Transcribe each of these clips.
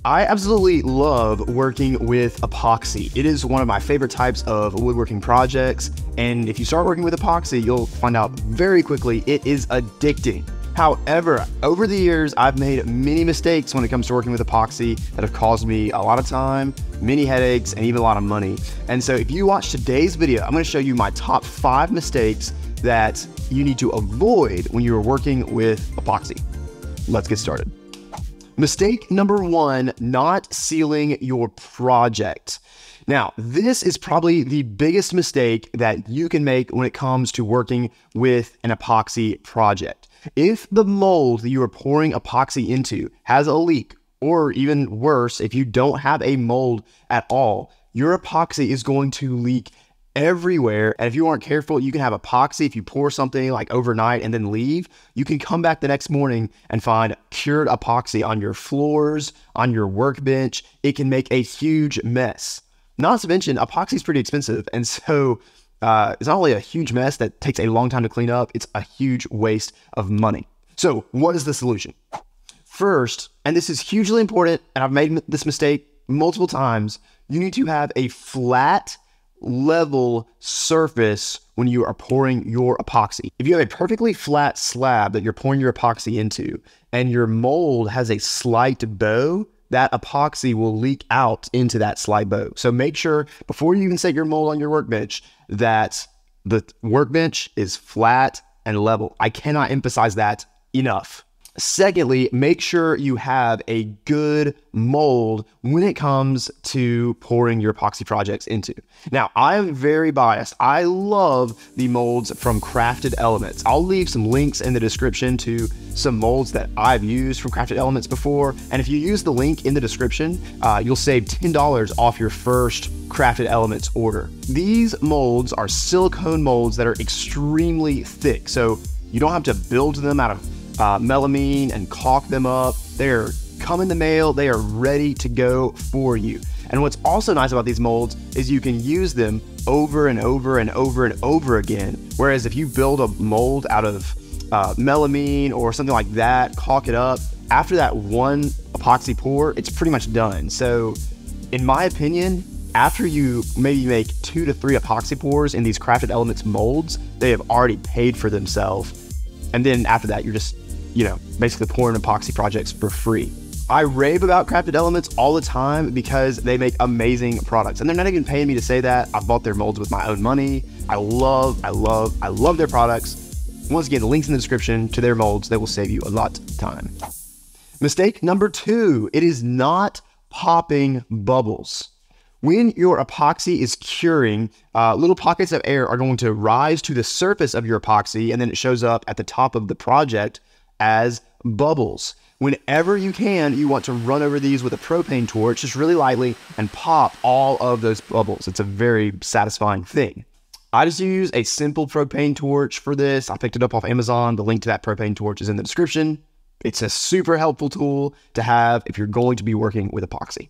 I absolutely love working with epoxy. It is one of my favorite types of woodworking projects, and if you start working with epoxy, you'll find out very quickly it is addicting. However, over the years, I've made many mistakes when it comes to working with epoxy that have caused me a lot of time, many headaches, and even a lot of money. And so if you watch today's video, I'm gonna show you my top 5 mistakes that you need to avoid when you're working with epoxy. Let's get started. Mistake number 1, not sealing your project. Now, this is probably the biggest mistake that you can make when it comes to working with an epoxy project. If the mold that you are pouring epoxy into has a leak, or even worse, if you don't have a mold at all, your epoxy is going to leak everywhere. And if you aren't careful, you can have epoxy. If you pour something like overnight and then leave, you can come back the next morning and find cured epoxy on your floors, on your workbench. It can make a huge mess. Not to mention, epoxy is pretty expensive. And so it's not only a huge mess that takes a long time to clean up, it's a huge waste of money. So what is the solution? First, and this is hugely important, and I've made this mistake multiple times, you need to have a flat, level surface when you are pouring your epoxy. If you have a perfectly flat slab that you're pouring your epoxy into and your mold has a slight bow, that epoxy will leak out into that slight bow. So make sure before you even set your mold on your workbench that the workbench is flat and level. I cannot emphasize that enough. Secondly, make sure you have a good mold when it comes to pouring your epoxy projects into. Now, I am very biased. I love the molds from Crafted Elements. I'll leave some links in the description to some molds that I've used from Crafted Elements before. And if you use the link in the description, you'll save $10 off your first Crafted Elements order. These molds are silicone molds that are extremely thick. So you don't have to build them out of melamine and caulk them up. They're come in the mail. They are ready to go for you. And what's also nice about these molds is you can use them over and over and over and over again. Whereas if you build a mold out of melamine or something like that, caulk it up, after that one epoxy pour, it's pretty much done. So in my opinion, after you maybe make 2 to 3 epoxy pours in these Crafted Elements molds, they have already paid for themselves. And then after that, you're just, basically pouring epoxy projects for free. I rave about Crafted Elements all the time because they make amazing products. And they're not even paying me to say that. I bought their molds with my own money. I love their products. Once again, the link's in the description to their molds. They will save you a lot of time. Mistake number 2, it is not popping bubbles. When your epoxy is curing, little pockets of air are going to rise to the surface of your epoxy, and then it shows up at the top of the project as bubbles. Whenever you can, you want to run over these with a propane torch, just really lightly, and pop all of those bubbles. It's a very satisfying thing. I just use a simple propane torch for this. I picked it up off Amazon. The link to that propane torch is in the description. It's a super helpful tool to have if you're going to be working with epoxy.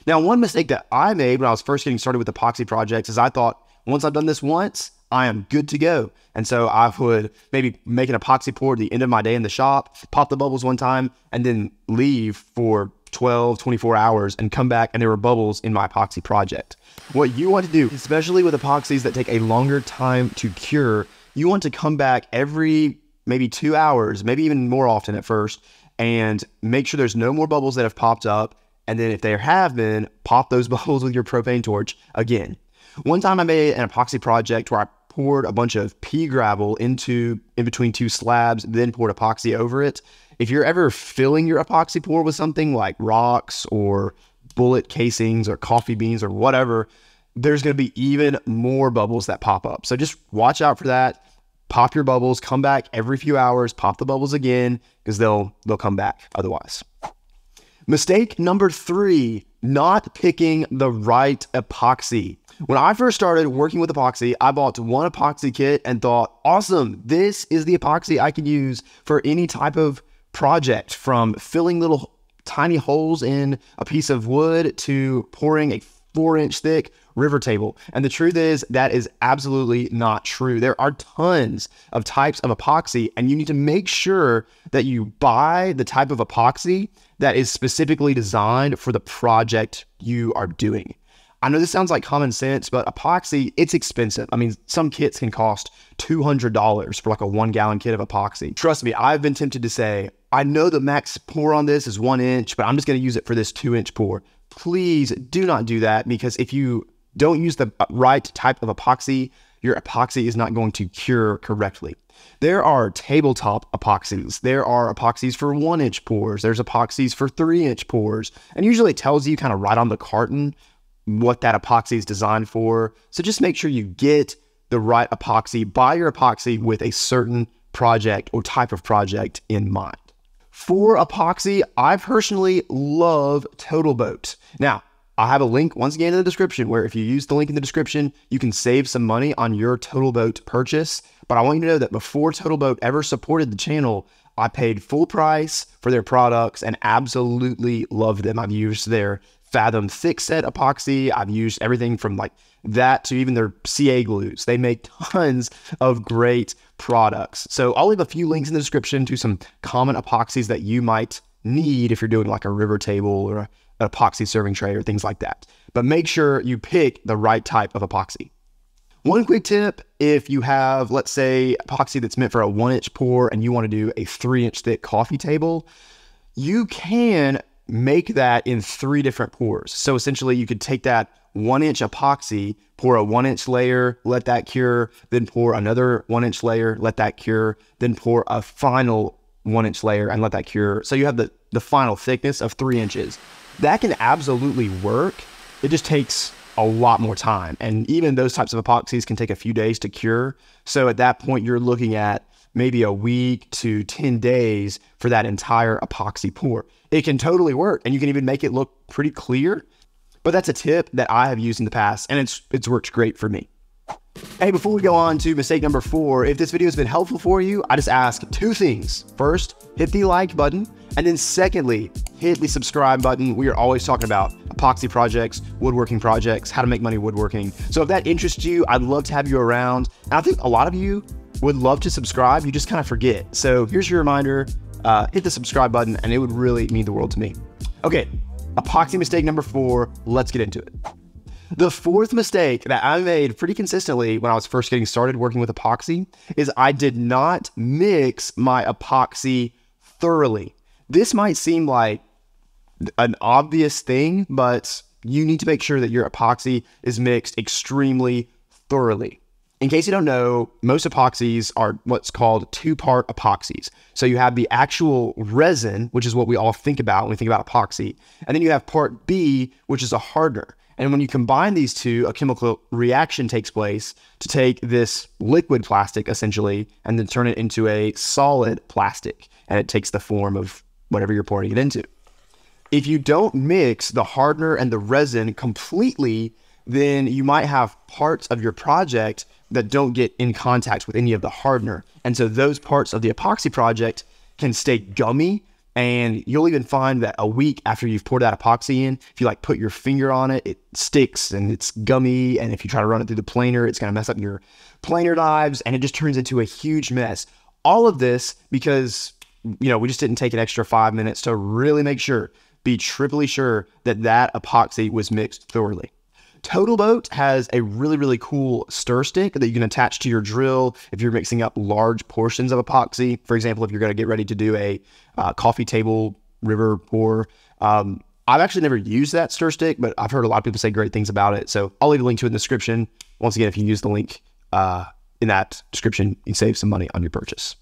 Now, one mistake that I made when I was first getting started with epoxy projects is I thought, once I've done this once, I am good to go. And so I would maybe make an epoxy pour at the end of my day in the shop, pop the bubbles one time, and then leave for 12, 24 hours and come back and there were bubbles in my epoxy project. What you want to do, especially with epoxies that take a longer time to cure, you want to come back every maybe 2 hours, maybe even more often at first, and make sure there's no more bubbles that have popped up. And then if there have been, pop those bubbles with your propane torch again. One time I made an epoxy project where I poured a bunch of pea gravel in between 2 slabs, then poured epoxy over it. If you're ever filling your epoxy pour with something like rocks or bullet casings or coffee beans or whatever, there's going to be even more bubbles that pop up. So just watch out for that. Pop your bubbles, come back every few hours, pop the bubbles again, because they'll come back otherwise. Mistake number 3, not picking the right epoxy. When I first started working with epoxy, I bought one epoxy kit and thought, awesome, this is the epoxy I can use for any type of project, from filling little tiny holes in a piece of wood to pouring a 4-inch thick river table. And the truth is that is absolutely not true. There are tons of types of epoxy, and you need to make sure that you buy the type of epoxy that is specifically designed for the project you are doing. I know this sounds like common sense, but epoxy, it's expensive. I mean, some kits can cost $200 for like a 1 gallon kit of epoxy. Trust me, I've been tempted to say, I know the max pour on this is 1 inch, but I'm just gonna use it for this 2-inch pour. Please do not do that, because if you don't use the right type of epoxy, your epoxy is not going to cure correctly. There are tabletop epoxies. There are epoxies for 1-inch pours. There's epoxies for 3-inch pours. And usually it tells you kind of right on the carton what that epoxy is designed for. So just make sure you get the right epoxy, buy your epoxy with a certain project or type of project in mind. For epoxy, I personally love Total Boat. Now, I have a link once again in the description where if you use the link in the description, you can save some money on your Total Boat purchase. But I want you to know that before Total Boat ever supported the channel, I paid full price for their products and absolutely loved them. I've used their Fathom thick set epoxy. I've used everything from like that to even their CA glues. They make tons of great products. So I'll leave a few links in the description to some common epoxies that you might need if you're doing like a river table or an epoxy serving tray or things like that. But make sure you pick the right type of epoxy. One quick tip, if you have, let's say, epoxy that's meant for a 1-inch pour and you want to do a 3-inch thick coffee table, you can make that in 3 different pours. So essentially you could take that 1-inch epoxy, pour a 1-inch layer, let that cure, then pour another 1-inch layer, let that cure, then pour a final 1-inch layer and let that cure. So you have the final thickness of 3 inches. That can absolutely work. It just takes a lot more time. And even those types of epoxies can take a few days to cure. So at that point, you're looking at maybe a week to 10 days for that entire epoxy pour. It can totally work, and you can even make it look pretty clear. But that's a tip that I have used in the past, and it's worked great for me. Hey, before we go on to mistake number 4, if this video has been helpful for you, I just ask 2 things. First, hit the like button, and then secondly, hit the subscribe button. We are always talking about epoxy projects, woodworking projects, how to make money woodworking. So if that interests you, I'd love to have you around. And I think a lot of you would love to subscribe, you just kind of forget. So here's your reminder, hit the subscribe button, and it would really mean the world to me. Okay, epoxy mistake number 4, let's get into it. The 4th mistake that I made pretty consistently when I was first getting started working with epoxy is I did not mix my epoxy thoroughly. This might seem like an obvious thing, but you need to make sure that your epoxy is mixed extremely thoroughly. In case you don't know, most epoxies are what's called 2-part epoxies. So you have the actual resin, which is what we all think about when we think about epoxy. And then you have part B, which is a hardener. And when you combine these two, a chemical reaction takes place to take this liquid plastic, essentially, and then turn it into a solid plastic. And it takes the form of whatever you're pouring it into. If you don't mix the hardener and the resin completely, then you might have parts of your project that don't get in contact with any of the hardener. And so those parts of the epoxy project can stay gummy, and you'll even find that a week after you've poured that epoxy in, if you like put your finger on it, it sticks and it's gummy. And if you try to run it through the planer, it's gonna mess up your planer knives, and it just turns into a huge mess. All of this because, we just didn't take an extra 5 minutes to really make sure, be triply sure that that epoxy was mixed thoroughly. Total Boat has a really, really cool stir stick that you can attach to your drill if you're mixing up large portions of epoxy. For example, if you're going to get ready to do a coffee table river pour. I've actually never used that stir stick, but I've heard a lot of people say great things about it. So I'll leave a link to it in the description. Once again, if you use the link in that description, you can save some money on your purchase.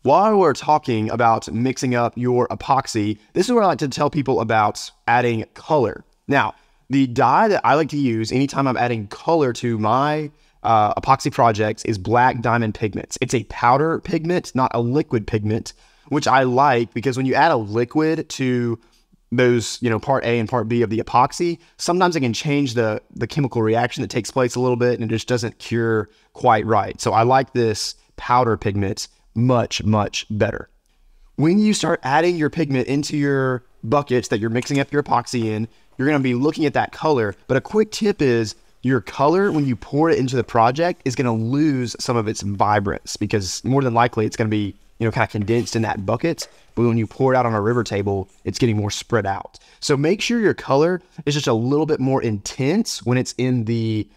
While we're talking about mixing up your epoxy, this is where I like to tell people about adding color. Now, the dye that I like to use anytime I'm adding color to my epoxy projects is black diamond pigments. It's a powder pigment, not a liquid pigment, which I like because when you add a liquid to those, part A and part B of the epoxy, sometimes it can change the chemical reaction that takes place a little bit, and it just doesn't cure quite right. So I like this powder pigment much, much better. when you start adding your pigment into your buckets that you're mixing up your epoxy in, you're going to be looking at that color. But a quick tip is your color, when you pour it into the project, is going to lose some of its vibrance, because more than likely it's going to be, you know, kind of condensed in that bucket. But when you pour it out on a river table, it's getting more spread out. So make sure your color is just a little bit more intense when it's in the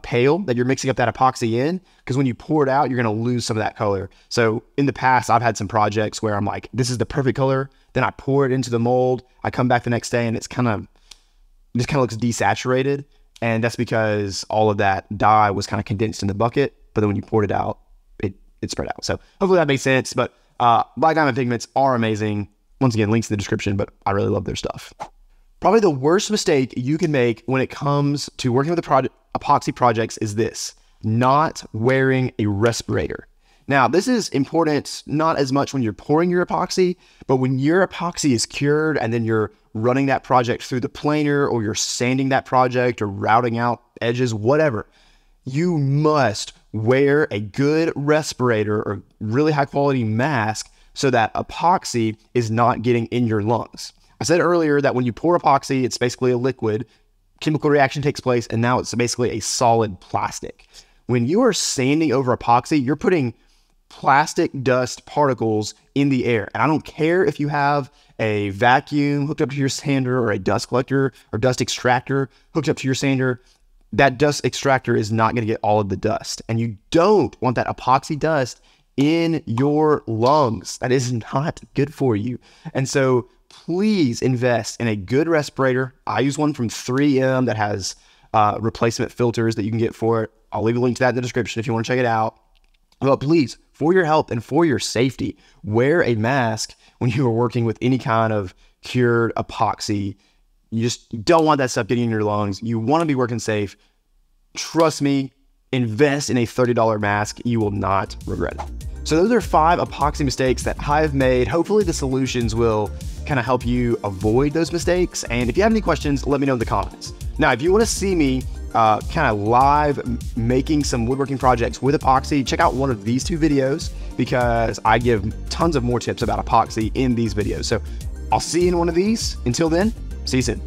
pail that you're mixing up that epoxy in, because when you pour it out, you're going to lose some of that color. So in the past, I've had some projects where I'm like, this is the perfect color. Then I pour it into the mold. I come back the next day and it just kind of looks desaturated. And that's because all of that dye was kind of condensed in the bucket. But then when you poured it out, it spread out. So hopefully that makes sense. But Black Diamond pigments are amazing. Once again, links in the description, but I really love their stuff. Probably the worst mistake you can make when it comes to working with the epoxy projects is this: not wearing a respirator. Now, this is important not as much when you're pouring your epoxy, but when your epoxy is cured and then you're running that project through the planer, or you're sanding that project or routing out edges, whatever, you must wear a good respirator or really high quality mask so that epoxy is not getting in your lungs. I said earlier that when you pour epoxy, it's basically a liquid, chemical reaction takes place, and now it's basically a solid plastic. When you are sanding over epoxy, you're putting plastic dust particles in the air. And I don't care if you have a vacuum hooked up to your sander or a dust collector or dust extractor hooked up to your sander, that dust extractor is not going to get all of the dust. And you don't want that epoxy dust in your lungs. That is not good for you. And so please invest in a good respirator. I use one from 3M that has replacement filters that you can get for it. I'll leave a link to that in the description if you want to check it out. But please, for your health and for your safety, wear a mask when you are working with any kind of cured epoxy. You just don't want that stuff getting in your lungs. You want to be working safe. Trust me, invest in a $30 mask. You will not regret it. So those are 5 epoxy mistakes that I've made. Hopefully the solutions will kind of help you avoid those mistakes. And if you have any questions, let me know in the comments. Now, if you want to see me kind of live making some woodworking projects with epoxy, check out one of these 2 videos, because I give tons of more tips about epoxy in these videos. So I'll see you in one of these. Until then, see you soon.